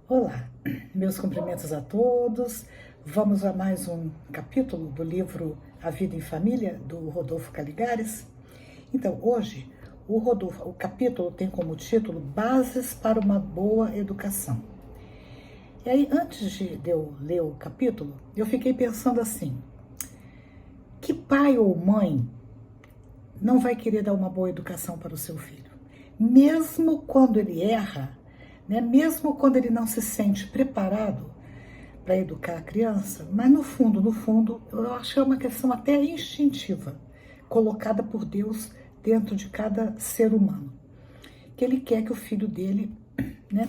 Olá, meus cumprimentos a todos. Vamos a mais um capítulo do livro A Vida em Família, do Rodolfo Caligares. Então, hoje, o capítulo tem como título Bases para uma Boa Educação. E aí, antes de eu ler o capítulo, eu fiquei pensando assim, que pai ou mãe não vai querer dar uma boa educação para o seu filho? Mesmo quando ele erra, mesmo quando ele não se sente preparado para educar a criança, mas no fundo, eu acho que é uma questão até instintiva, colocada por Deus dentro de cada ser humano, que ele quer que o filho dele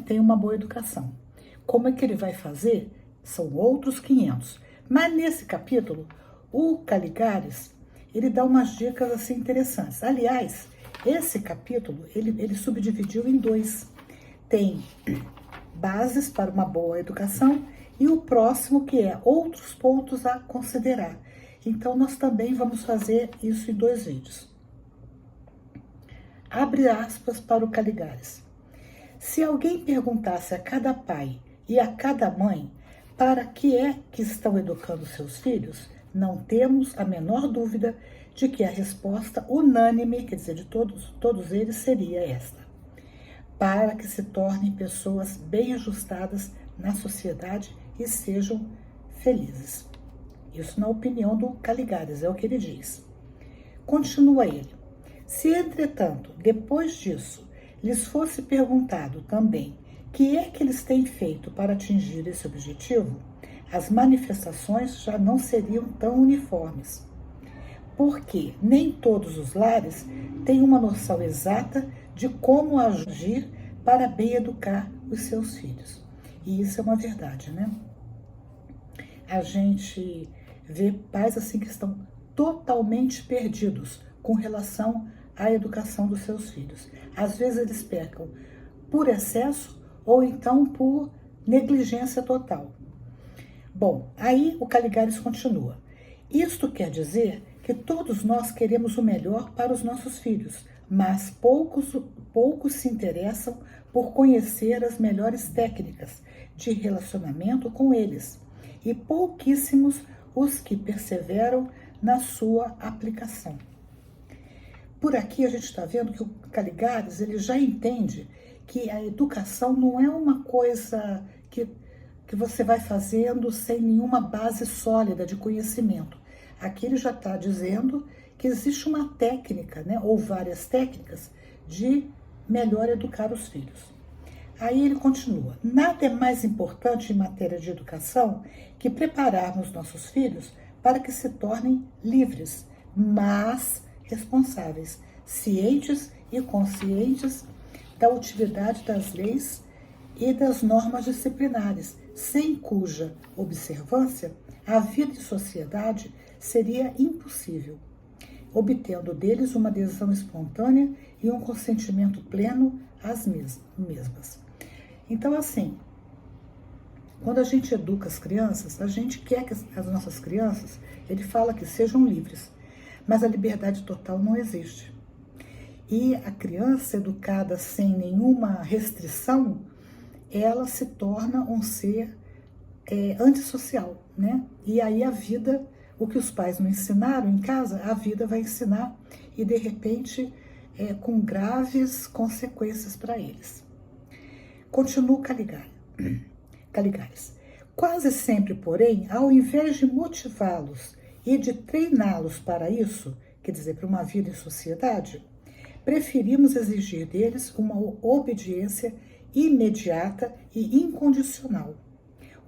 tenha uma boa educação. Como é que ele vai fazer? São outros 500. Mas nesse capítulo, o Caligares, ele dá umas dicas assim interessantes. Aliás, esse capítulo, ele subdividiu em dois. Tem bases para uma boa educação e o próximo que é outros pontos a considerar. Então, nós também vamos fazer isso em 2 vídeos. Abre aspas para o Caligares. Se alguém perguntasse a cada pai e a cada mãe para que é que estão educando seus filhos, não temos a menor dúvida de que a resposta unânime, quer dizer, de todos eles, seria esta: para que se tornem pessoas bem ajustadas na sociedade e sejam felizes. Isso na opinião do Caligares, é o que ele diz. Continua ele. Se, entretanto, depois disso, lhes fosse perguntado também que é que eles têm feito para atingir esse objetivo, as manifestações já não seriam tão uniformes. Porque nem todos os lares têm uma noção exata de como agir para bem educar os seus filhos. E isso é uma verdade, né? A gente vê pais assim que estão totalmente perdidos com relação à educação dos seus filhos. Às vezes eles pecam por excesso ou então por negligência total. Bom, aí o Caligares continua. Isto quer dizer que todos nós queremos o melhor para os nossos filhos, mas poucos se interessam por conhecer as melhores técnicas de relacionamento com eles, e pouquíssimos os que perseveram na sua aplicação. Por aqui a gente está vendo que o Caligares ele já entende que a educação não é uma coisa que você vai fazendo sem nenhuma base sólida de conhecimento. Aqui ele já está dizendo que existe uma técnica, ou várias técnicas, de melhor educar os filhos. Aí ele continua. Nada é mais importante em matéria de educação que prepararmos nossos filhos para que se tornem livres, mas responsáveis, cientes e conscientes da utilidade das leis e das normas disciplinares, sem cuja observância a vida em sociedade seria impossível, obtendo deles uma adesão espontânea e um consentimento pleno às mesmas. Então, assim, quando a gente educa as crianças, a gente quer que as nossas crianças, ele fala que sejam livres, mas a liberdade total não existe. E a criança educada sem nenhuma restrição, ela se torna um ser antissocial, E aí a vida, o que os pais não ensinaram em casa, a vida vai ensinar e de repente com graves consequências para eles. Continua o Caligares. Quase sempre, porém, ao invés de motivá-los e de treiná-los para isso, quer dizer, para uma vida em sociedade, preferimos exigir deles uma obediência imediata e incondicional,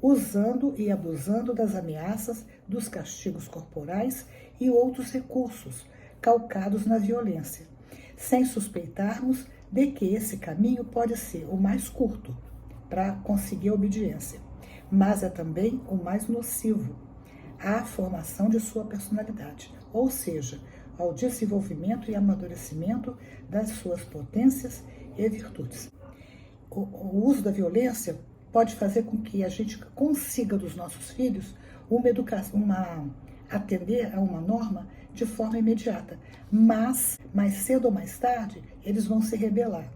usando e abusando das ameaças, dos castigos corporais e outros recursos calcados na violência, sem suspeitarmos de que esse caminho pode ser o mais curto para conseguir a obediência, mas é também o mais nocivo à formação de sua personalidade, ou seja, ao desenvolvimento e amadurecimento das suas potências e virtudes. O uso da violência pode fazer com que a gente consiga dos nossos filhos uma educação, atender a uma norma de forma imediata, mas mais cedo ou mais tarde eles vão se rebelar.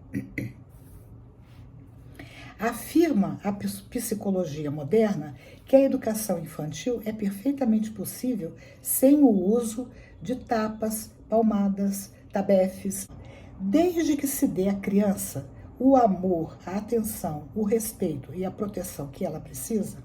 Afirma a psicologia moderna que a educação infantil é perfeitamente possível sem o uso de tapas, palmadas, tabefes, desde que se dê à criança o amor, a atenção, o respeito e a proteção que ela precisa.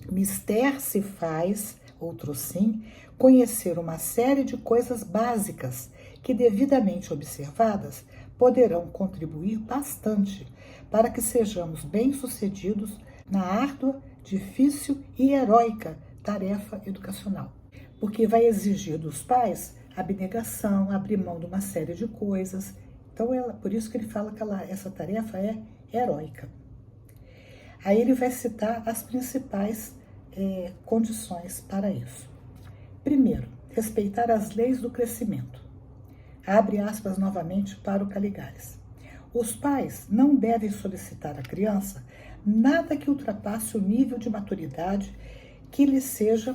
Mister se faz, outro sim, conhecer uma série de coisas básicas que, devidamente observadas, poderão contribuir bastante para que sejamos bem-sucedidos na árdua, difícil e heróica tarefa educacional. Porque vai exigir dos pais abnegação, abrir mão de uma série de coisas. Então, por isso que ele fala que essa tarefa é heróica. Aí ele vai citar as principais condições para isso. Primeiro, respeitar as leis do crescimento. Abre aspas novamente para o Caligares. Os pais não devem solicitar à criança nada que ultrapasse o nível de maturidade que lhe seja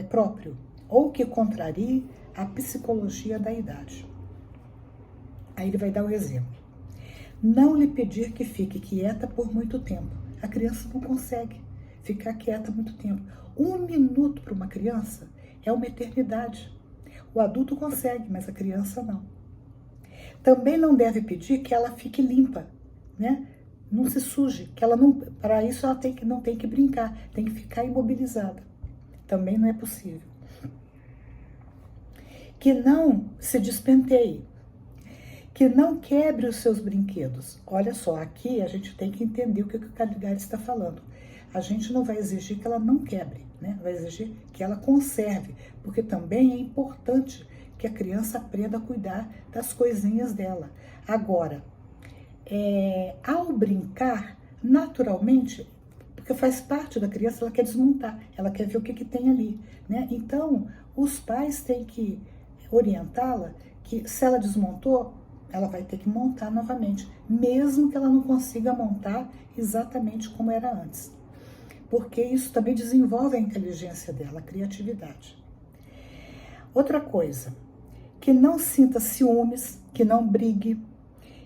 próprio ou que contrarie a psicologia da idade. Aí ele vai dar um exemplo. Não lhe pedir que fique quieta por muito tempo. A criança não consegue ficar quieta muito tempo. 1 minuto para uma criança é uma eternidade. O adulto consegue, mas a criança não. Também não deve pedir que ela fique limpa, né? Não se suje, que ela não, para isso ela não tem que brincar, tem que ficar imobilizada. Também não é possível. Que não se despenteie, que não quebre os seus brinquedos. Olha só, aqui a gente tem que entender o que o Caligares está falando. A gente não vai exigir que ela não quebre, né? Vai exigir que ela conserve, porque também é importante que a criança aprenda a cuidar das coisinhas dela. Agora, ao brincar, naturalmente, porque faz parte da criança, ela quer desmontar, ela quer ver o que tem ali, né? Então, os pais têm que orientá-la que se ela desmontou, ela vai ter que montar novamente, mesmo que ela não consiga montar exatamente como era antes. Porque isso também desenvolve a inteligência dela, a criatividade. Outra coisa, que não sinta ciúmes, que não brigue,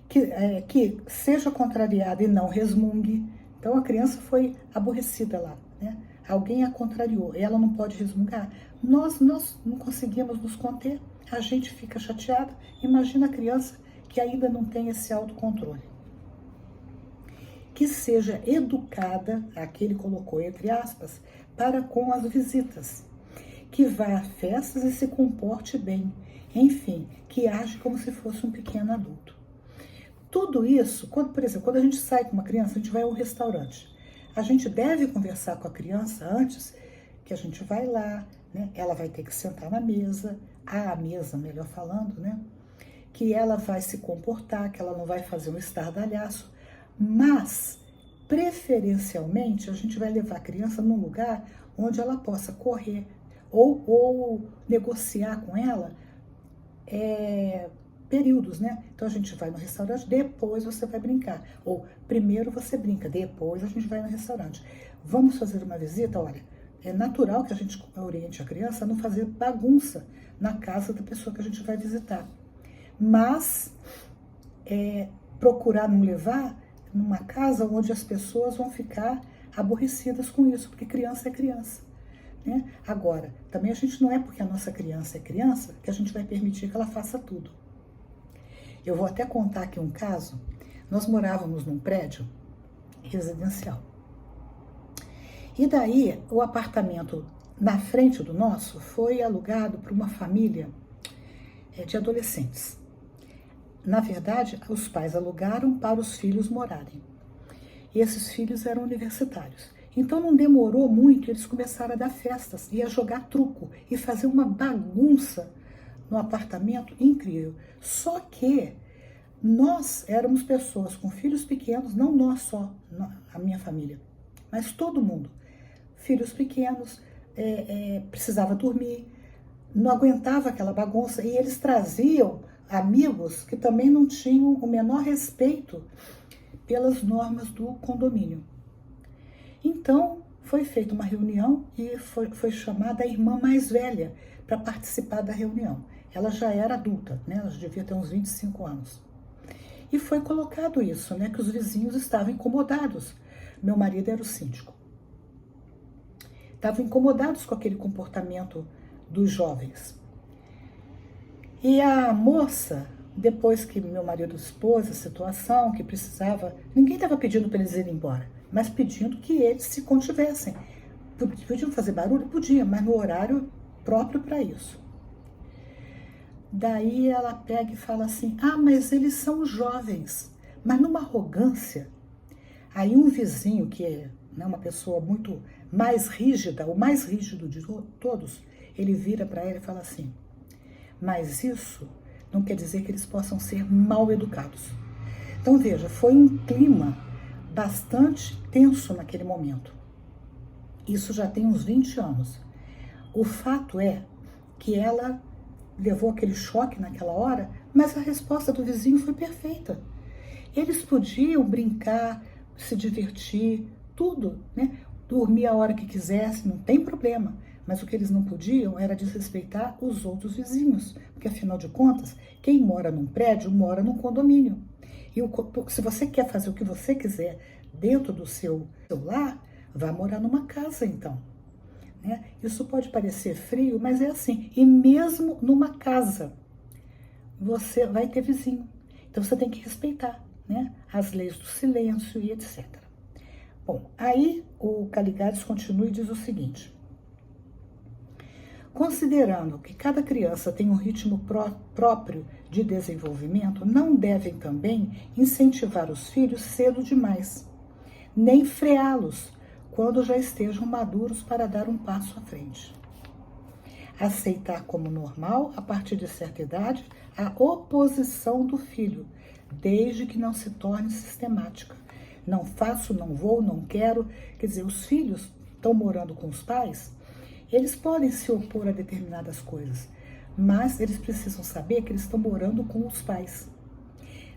que seja contrariada e não resmungue. Então a criança foi aborrecida lá, né? Alguém a contrariou, ela não pode resmungar. Nós não conseguimos nos conter, a gente fica chateada. Imagina a criança que ainda não tem esse autocontrole. Que seja educada, aqui ele colocou entre aspas, para com as visitas, que vá a festas e se comporte bem, enfim, que age como se fosse um pequeno adulto. Tudo isso, por exemplo, quando a gente sai com uma criança, a gente vai a um restaurante, a gente deve conversar com a criança antes que a gente vai lá, né? Ela vai ter que sentar na mesa, à mesa, melhor falando, né? Que ela vai se comportar, que ela não vai fazer um estardalhaço, mas, preferencialmente, a gente vai levar a criança num lugar onde ela possa correr ou negociar com ela períodos, né? Então a gente vai no restaurante, depois você vai brincar. Ou primeiro você brinca, depois a gente vai no restaurante. Vamos fazer uma visita? Olha, é natural que a gente oriente a criança a não fazer bagunça na casa da pessoa que a gente vai visitar. Mas procurar não levar numa casa onde as pessoas vão ficar aborrecidas com isso, porque criança é criança, né? Agora, também a gente não é porque a nossa criança é criança que a gente vai permitir que ela faça tudo. Eu vou até contar aqui um caso. Nós morávamos num prédio residencial. E daí, o apartamento na frente do nosso foi alugado para uma família de adolescentes. Na verdade, os pais alugaram para os filhos morarem. E esses filhos eram universitários. Então não demorou muito, eles começaram a dar festas e a jogar truco e fazer uma bagunça no apartamento incrível. Só que nós éramos pessoas com filhos pequenos, não nós só, a minha família, mas todo mundo. Filhos pequenos, precisava dormir, não aguentava aquela bagunça e eles traziam amigos que também não tinham o menor respeito pelas normas do condomínio. Então, foi feita uma reunião e foi chamada a irmã mais velha para participar da reunião. Ela já era adulta, né? Ela já devia ter uns 25 anos. E foi colocado isso, né, que os vizinhos estavam incomodados. Meu marido era o síndico. Estavam incomodados com aquele comportamento dos jovens. E a moça, depois que meu marido expôs a situação, que precisava, ninguém estava pedindo para eles irem embora, mas pedindo que eles se contivessem. Podiam fazer barulho? Podia, mas no horário próprio para isso. Daí ela pega e fala assim, mas eles são jovens. Mas numa arrogância, aí um vizinho, que é, né, uma pessoa muito mais rígida, o mais rígido de todos, ele vira para ela e fala assim, mas isso não quer dizer que eles possam ser mal educados. Então veja, foi um clima bastante tenso naquele momento. Isso já tem uns 20 anos. O fato é que ela levou aquele choque naquela hora, mas a resposta do vizinho foi perfeita. Eles podiam brincar, se divertir, tudo, né? Dormir a hora que quisesse, não tem problema. Mas o que eles não podiam era desrespeitar os outros vizinhos, porque afinal de contas, quem mora num prédio mora num condomínio. E se você quer fazer o que você quiser dentro do seu lar, vá morar numa casa então. Né? Isso pode parecer frio, mas é assim. E mesmo numa casa, você vai ter vizinho. Então você tem que respeitar, né, as leis do silêncio e etc. Bom, aí o Caligares continua e diz o seguinte. Considerando que cada criança tem um ritmo próprio de desenvolvimento, não devem também incentivar os filhos cedo demais, nem freá-los quando já estejam maduros para dar um passo à frente. Aceitar como normal, a partir de certa idade, a oposição do filho, desde que não se torne sistemática. Não faço, não vou, não quero. Quer dizer, os filhos estão morando com os pais, eles podem se opor a determinadas coisas, mas eles precisam saber que eles estão morando com os pais,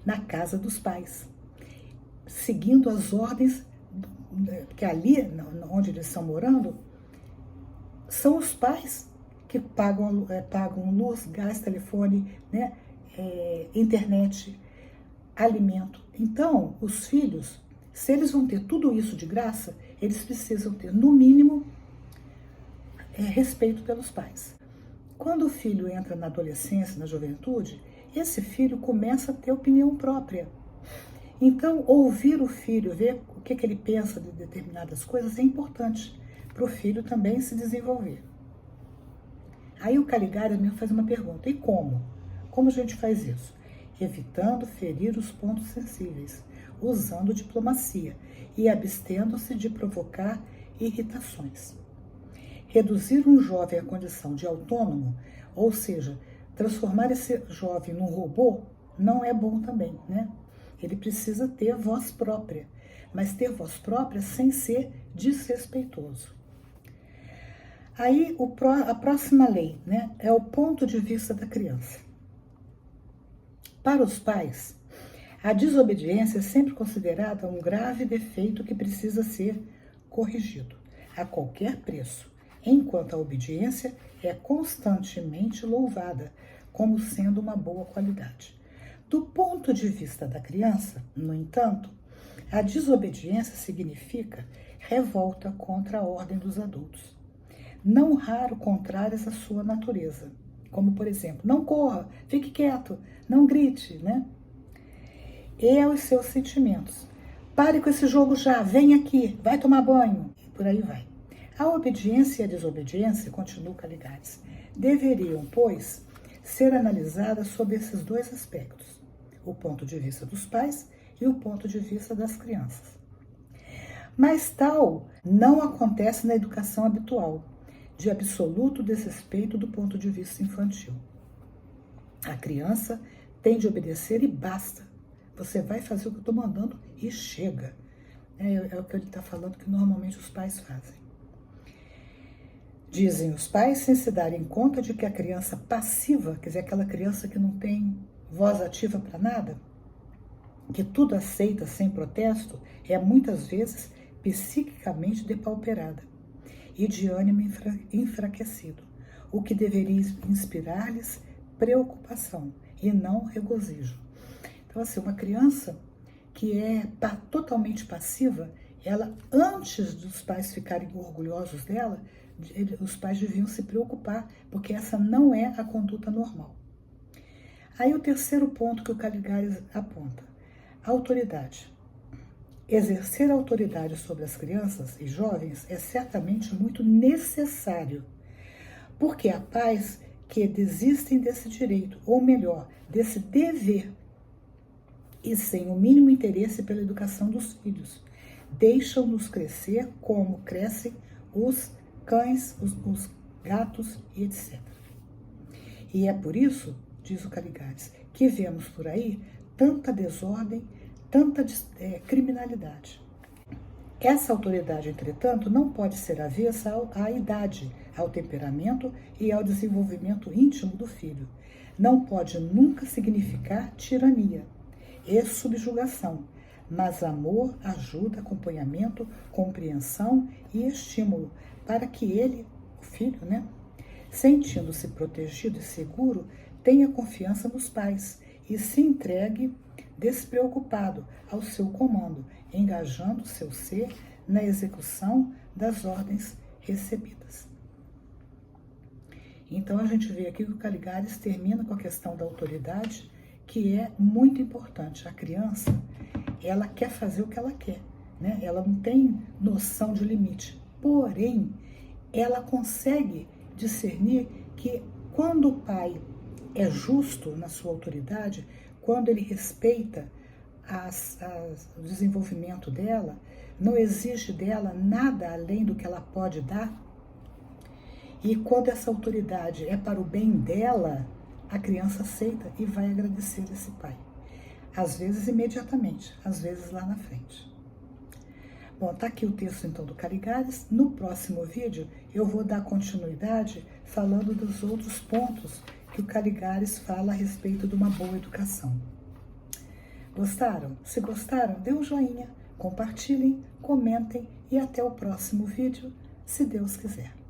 na casa dos pais, seguindo as ordens, que ali, onde eles estão morando, são os pais que pagam luz, gás, telefone, né, internet, alimento. Então, os filhos, se eles vão ter tudo isso de graça, eles precisam ter, no mínimo, respeito pelos pais. Quando o filho entra na adolescência, na juventude, esse filho começa a ter opinião própria. Então, ouvir o filho, ver o que ele pensa de determinadas coisas é importante para o filho também se desenvolver. Aí o Caligares me faz uma pergunta, e como? Como a gente faz isso? Evitando ferir os pontos sensíveis, usando diplomacia e abstendo-se de provocar irritações. Reduzir um jovem à condição de autônomo, ou seja, transformar esse jovem num robô, não é bom também, né? Ele precisa ter voz própria, mas ter voz própria sem ser desrespeitoso. Aí, a próxima lei, né, é o ponto de vista da criança. Para os pais, a desobediência é sempre considerada um grave defeito que precisa ser corrigido, a qualquer preço, enquanto a obediência é constantemente louvada como sendo uma boa qualidade. Do ponto de vista da criança, no entanto, a desobediência significa revolta contra a ordem dos adultos, não raro contrárias à sua natureza, como, por exemplo, não corra, fique quieto, não grite, né? E aos seus sentimentos. Pare com esse jogo já, vem aqui, vai tomar banho, e por aí vai. A obediência e a desobediência, continua Caligares, deveriam, pois, ser analisadas sob esses dois aspectos, o ponto de vista dos pais e o ponto de vista das crianças. Mas tal não acontece na educação habitual, de absoluto desrespeito do ponto de vista infantil. A criança tem de obedecer e basta. Você vai fazer o que eu estou mandando e chega. É o que ele está falando que normalmente os pais fazem. Dizem os pais sem se darem conta de que a criança passiva, quer dizer, aquela criança que não tem voz ativa para nada, que tudo aceita sem protesto, é muitas vezes psiquicamente depauperada e de ânimo enfraquecido, o que deveria inspirar-lhes preocupação e não regozijo. Então, assim, uma criança que é totalmente passiva, ela, antes dos pais ficarem orgulhosos dela, os pais deviam se preocupar, porque essa não é a conduta normal. Aí o terceiro ponto que o Caligares aponta: a autoridade. Exercer autoridade sobre as crianças e jovens é certamente muito necessário, porque há pais que desistem desse direito, ou melhor, desse dever, e sem o mínimo interesse pela educação dos filhos, deixam-nos crescer como crescem os cães, os gatos e etc. E é por isso, diz o Caligares, que vemos por aí tanta desordem, tanta criminalidade. Essa autoridade, entretanto, não pode ser avessa à idade, ao temperamento e ao desenvolvimento íntimo do filho. Não pode nunca significar tirania e subjugação, mas amor, ajuda, acompanhamento, compreensão e estímulo para que ele, o filho, sentindo-se protegido e seguro, tenha confiança nos pais e se entregue despreocupado ao seu comando, engajando seu ser na execução das ordens recebidas. Então a gente vê aqui que o Caligares termina com a questão da autoridade, que é muito importante. A criança, ela quer fazer o que ela quer, Ela não tem noção de limite. Porém, ela consegue discernir que quando o pai é justo na sua autoridade, quando ele respeita o desenvolvimento dela, não exige dela nada além do que ela pode dar, e quando essa autoridade é para o bem dela, a criança aceita e vai agradecer esse pai. Às vezes imediatamente, às vezes lá na frente. Bom, tá aqui o texto então do Caligares. No próximo vídeo eu vou dar continuidade falando dos outros pontos que o Caligares fala a respeito de uma boa educação. Gostaram? Se gostaram, dê um joinha, compartilhem, comentem e até o próximo vídeo, se Deus quiser.